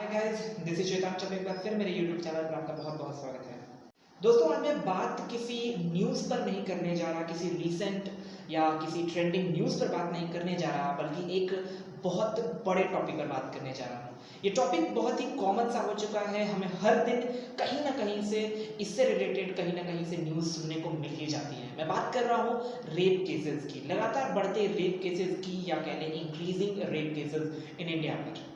Guys, this is श्वेतांश। एक बार फिर मेरे YouTube चैनल पर आपका बहुत बहुत स्वागत है। दोस्तों, आज मैं बात किसी न्यूज़ पर नहीं करने जा रहा, किसी रीसेंट या किसी ट्रेंडिंग न्यूज़ पर बात नहीं करने जा रहा, बल्कि एक बहुत बड़े टॉपिक पर बात करने जा रहा हूँ। ये टॉपिक बहुत ही कॉमन सा हो चुका है, हमें हर दिन कहीं ना कहीं से इससे रिलेटेड कहीं ना कहीं से न्यूज़ सुनने को मिल ही जाती है। मैं बात कर रहा हूँ रेप केसेस की, लगातार बढ़ते रेप केसेस की, या कह लें increasing rape cases in India में।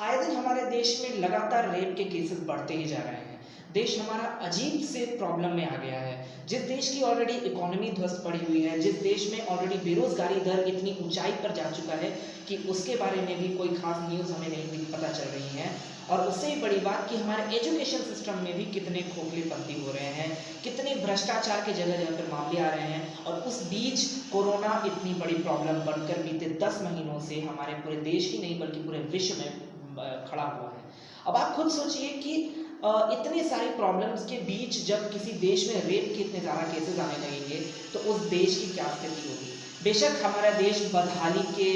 आए दिन हमारे देश में लगातार रेप के केसेस बढ़ते ही जा रहे हैं। देश हमारा अजीब से प्रॉब्लम में आ गया है। जिस देश की ऑलरेडी इकोनॉमी ध्वस्त पड़ी हुई है, जिस देश में ऑलरेडी बेरोजगारी दर इतनी ऊंचाई पर जा चुका है कि उसके बारे में भी कोई खास न्यूज़ हमें नहीं पता चल रही है। और उससे ही बड़ी बात कि हमारे एजुकेशन सिस्टम में भी कितने खोखलेपंती हो रहे हैं, कितने भ्रष्टाचार के जगह जगह पर मामले आ रहे हैं। और उस बीच कोरोना इतनी बड़ी प्रॉब्लम बनकर बीते 10 महीनों से हमारे पूरे देश ही नहीं बल्कि पूरे विश्व में खड़ा हुआ है। अब आप खुद सोचिए कि इतने सारी प्रॉब्लम्स के बीच जब किसी देश में रेप के इतने ज़्यादा केसेस आने लगेंगे तो उस देश की क्या स्थिति होगी। बेशक हमारा देश बदहाली के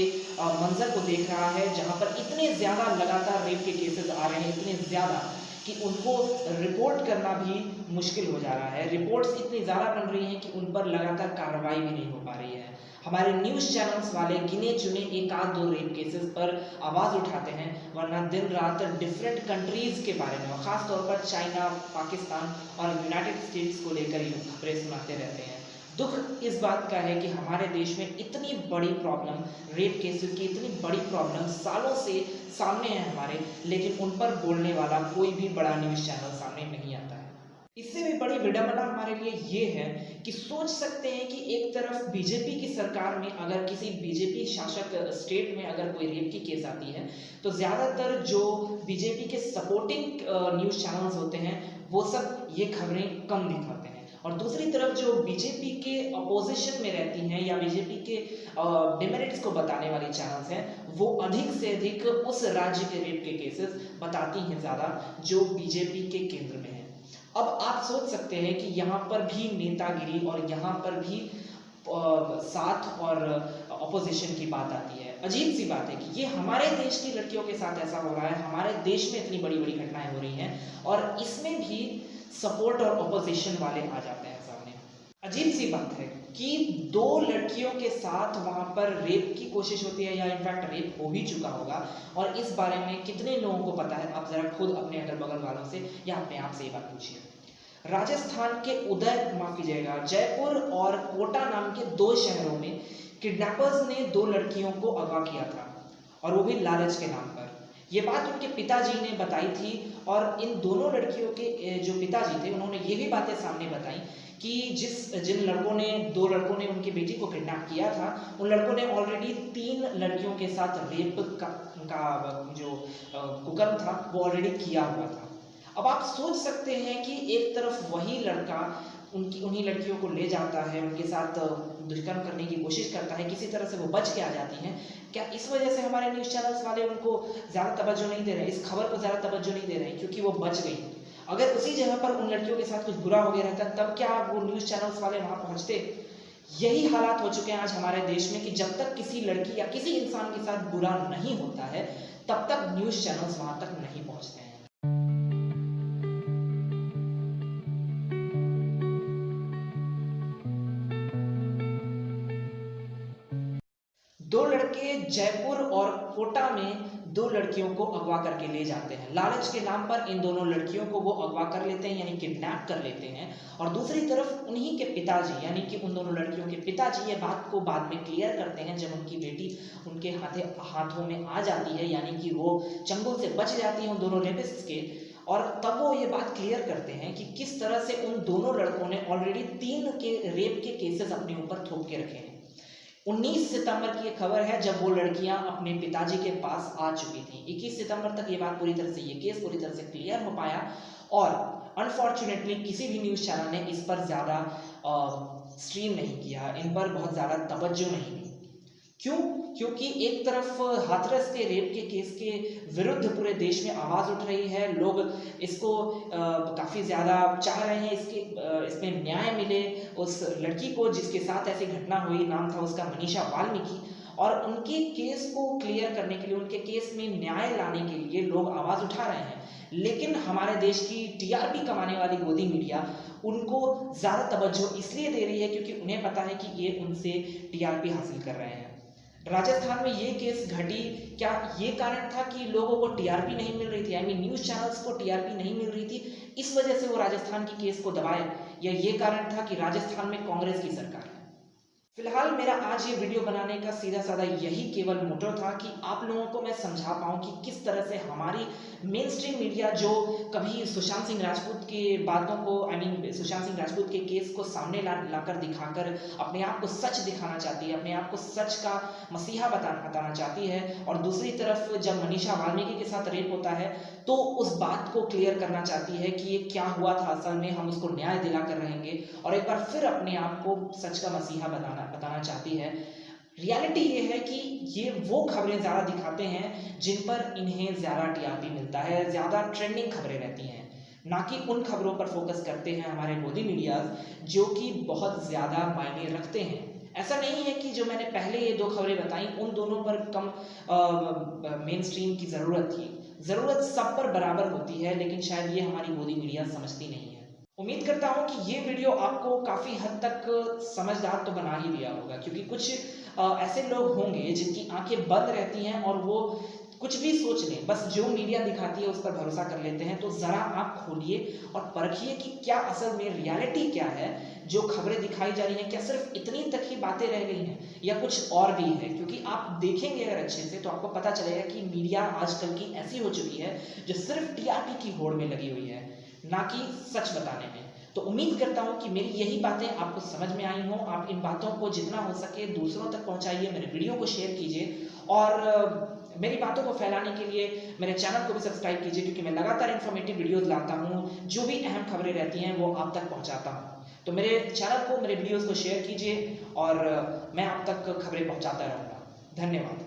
मंजर को देख रहा है, जहां पर इतने ज़्यादा लगातार रेप के केसेस आ रहे हैं, इतने ज़्यादा कि उनको रिपोर्ट करना भी मुश्किल हो जा रहा है। रिपोर्ट्स इतनी ज़्यादा बन रही हैं कि उन पर लगातार कार्रवाई भी नहीं हो पा रही है। हमारे न्यूज़ चैनल्स वाले गिने चुने एक आध दो रेप केसेस पर आवाज़ उठाते हैं, वरना दिन रात डिफरेंट कंट्रीज़ के बारे में, खास तौर पर चाइना, पाकिस्तान और यूनाइटेड स्टेट्स को लेकर ये खबरें सुनाते रहते हैं। दुख इस बात का है कि हमारे देश में इतनी बड़ी प्रॉब्लम, रेप केसेस की इतनी बड़ी प्रॉब्लम सालों से सामने है हमारे, लेकिन उन पर बोलने वाला कोई भी बड़ा न्यूज़ चैनल सामने नहीं आता है। इससे भी बड़ी विडंबना हमारे लिए ये है कि सोच सकते हैं कि एक तरफ बीजेपी की सरकार में अगर किसी बीजेपी शासक स्टेट में अगर कोई रेप की केस आती है तो ज़्यादातर जो बीजेपी के सपोर्टिंग न्यूज़ चैनल्स होते हैं वो सब ये खबरें कम दिखाते हैं। और दूसरी तरफ जो बीजेपी के अपोजिशन में रहती हैं या बीजेपी के डिमेरिट्स को बताने वाली चैनल्स हैं, वो अधिक से अधिक उस राज्य के रेप के केसेस बताती हैं ज़्यादा जो बीजेपी के केंद्र में है। अब आप सोच सकते हैं कि यहाँ पर भी नेतागिरी और यहाँ पर भी साथ और अपोजिशन की बात आती है। अजीब सी बात है कि ये हमारे देश की लड़कियों के साथ ऐसा हो रहा है, हमारे देश में इतनी बड़ी बड़ी घटनाएं हो रही हैं और इसमें भी सपोर्ट और अपोजिशन वाले आ जाते हैं सामने। अजीब सी बात है कि दो लड़कियों के साथ वहां पर रेप की कोशिश होती है या इनफैक्ट रेप हो ही चुका होगा, और इस बारे में कितने लोगों को पता है। आप जरा खुद अपने अगल बगल वालों से या अपने आप से ये बात पूछिए। राजस्थान के माफ कीजिएगा, जयपुर और कोटा नाम के दो शहरों में किडनैपर्स ने दो लड़कियों को अगवा किया था, और वो भी लालच के नाम पर। ये बात उनके पिताजी ने बताई थी, और इन दोनों लड़कियों के जो पिताजी थे उन्होंने ये भी बातें सामने बताई कि जिन दो लड़कों ने उनकी बेटी को किडनैप किया था, उन लड़कों ने ऑलरेडी 3 लड़कियों के साथ रेप का जो कुकर्म था वो ऑलरेडी किया हुआ था। अब आप सोच सकते हैं कि एक तरफ वही लड़का उन्हीं लड़कियों को ले जाता है, उनके साथ दुष्कर्म करने की कोशिश करता है, किसी तरह से वो बच के आ जाती हैं। क्या इस वजह से हमारे न्यूज़ चैनल्स वाले उनको ज़्यादा तवज्जो नहीं दे रहे, इस खबर को ज़्यादा तवज्जो नहीं दे रहे क्योंकि वो बच गई? अगर उसी जगह पर उन लड़कियों के साथ कुछ बुरा हो गया रहता तब क्या वो न्यूज़ चैनल्स वाले वहाँ पहुँचते? यही हालात हो चुके हैं आज हमारे देश में कि जब तक किसी लड़की या किसी इंसान के साथ बुरा नहीं होता है तब तक न्यूज़ चैनल्स वहाँ तक नहीं पहुँचते हैं। दो लड़के जयपुर और कोटा में दो लड़कियों को अगवा करके ले जाते हैं। लालच के नाम पर इन दोनों लड़कियों को वो अगवा कर लेते हैं, यानी किडनैप कर लेते हैं। और दूसरी तरफ उन्हीं के पिताजी, यानी कि उन दोनों लड़कियों के पिताजी ये बात को बाद में क्लियर करते हैं जब उनकी बेटी उनके हाथों में आ जाती है, यानी कि वो चंगुल से बच जाती है उन दोनों रेपिस्ट्स के। और तब वो ये बात क्लियर करते हैं कि किस तरह से उन दोनों लड़कों ने ऑलरेडी 3 के रेप के केसेस अपने ऊपर थोप के रखे हैं। 19 सितंबर की खबर है जब वो लड़कियां अपने पिताजी के पास आ चुकी थी। 21 सितंबर तक ये बात पूरी तरह से, ये केस पूरी तरह से क्लियर हो पाया, और अनफॉर्चुनेटली किसी भी न्यूज़ चैनल ने इस पर ज़्यादा स्ट्रीम नहीं किया, इन पर बहुत ज़्यादा तवज्जो नहीं दी। क्यों? क्योंकि एक तरफ हाथरस के रेप के केस के विरुद्ध पूरे देश में आवाज़ उठ रही है, लोग इसको काफ़ी ज़्यादा चाह रहे हैं, इसमें न्याय मिले उस लड़की को जिसके साथ ऐसी घटना हुई। नाम था उसका मनीषा वाल्मीकि। और उनके केस को क्लियर करने के लिए, उनके केस में न्याय लाने के लिए लोग आवाज़ उठा रहे हैं। लेकिन हमारे देश की टीआरपी कमाने वाली गोदी मीडिया उनको ज़्यादा तवज्जो इसलिए दे रही है क्योंकि उन्हें पता है कि ये उनसे टीआरपी हासिल कर रहे हैं। राजस्थान में ये केस घटी, क्या ये कारण था कि लोगों को टीआरपी नहीं मिल रही थी, आई मीन न्यूज़ चैनल्स को टीआरपी नहीं मिल रही थी, इस वजह से वो राजस्थान की केस को दबाए, या ये कारण था कि राजस्थान में कांग्रेस की सरकार है? फिलहाल मेरा आज ये वीडियो बनाने का सीधा साधा यही केवल मोटिव था कि आप लोगों को मैं समझा पाऊँ कि किस तरह से हमारी मेन स्ट्रीम मीडिया, जो कभी सुशांत सिंह राजपूत की बातों को, आई मीन सुशांत सिंह राजपूत के केस को सामने लाकर दिखाकर अपने आप को सच दिखाना चाहती है, अपने आप को सच का मसीहा बताना चाहती है, और दूसरी तरफ जब मनीषा वाल्मीकि के साथ रेप होता है तो उस बात को क्लियर करना चाहती है कि ये क्या हुआ था असल में, हम उसको न्याय दिलाकर रहेंगे, और एक बार फिर अपने आप को सच का मसीहा बताना चाहती है। रियलिटी ये है कि ये वो खबरें ज़्यादा दिखाते हैं जिन पर इन्हें ज़्यादा टीआरपी मिलता है, ज़्यादा ट्रेंडिंग खबरें रहती हैं, ना कि उन खबरों पर फोकस करते हैं हमारे मोदी मीडियाज जो कि बहुत ज़्यादा मायने रखते हैं। ऐसा नहीं है कि जो मैंने पहले ये दो खबरें बताई उन दोनों पर कम मेन स्ट्रीम की ज़रूरत थी। ज़रूरत सब पर बराबर होती है, लेकिन शायद ये हमारी मोदी मीडिया समझती नहीं है। उम्मीद करता हूँ कि ये वीडियो आपको काफ़ी हद तक समझदार तो बना ही दिया होगा, क्योंकि कुछ ऐसे लोग होंगे जिनकी आंखें बंद रहती हैं और वो कुछ भी सोच लें, बस जो मीडिया दिखाती है उस पर भरोसा कर लेते हैं। तो ज़रा आँख खोलिए और परखिए कि क्या असल में रियलिटी क्या है, जो खबरें दिखाई जा रही हैं क्या सिर्फ इतनी तक ही बातें रह गई हैं या कुछ और भी है। क्योंकि आप देखेंगे अगर अच्छे से तो आपको पता चलेगा कि मीडिया आजकल की ऐसी हो चुकी है जो सिर्फ टीआरपी की होड़ में लगी हुई है, ना कि सच बताने में। तो उम्मीद करता हूँ कि मेरी यही बातें आपको समझ में आई हों। आप इन बातों को जितना हो सके दूसरों तक पहुँचाइए, मेरे वीडियो को शेयर कीजिए, और मेरी बातों को फैलाने के लिए मेरे चैनल को भी सब्सक्राइब कीजिए, क्योंकि मैं लगातार इन्फॉर्मेटिव वीडियोस लाता हूँ, जो भी अहम खबरें रहती हैं वो आप तक पहुँचाता हूँ। तो मेरे चैनल को, मेरे वीडियोस को शेयर कीजिए और मैं आप तक खबरें पहुँचाता रहूँगा। धन्यवाद।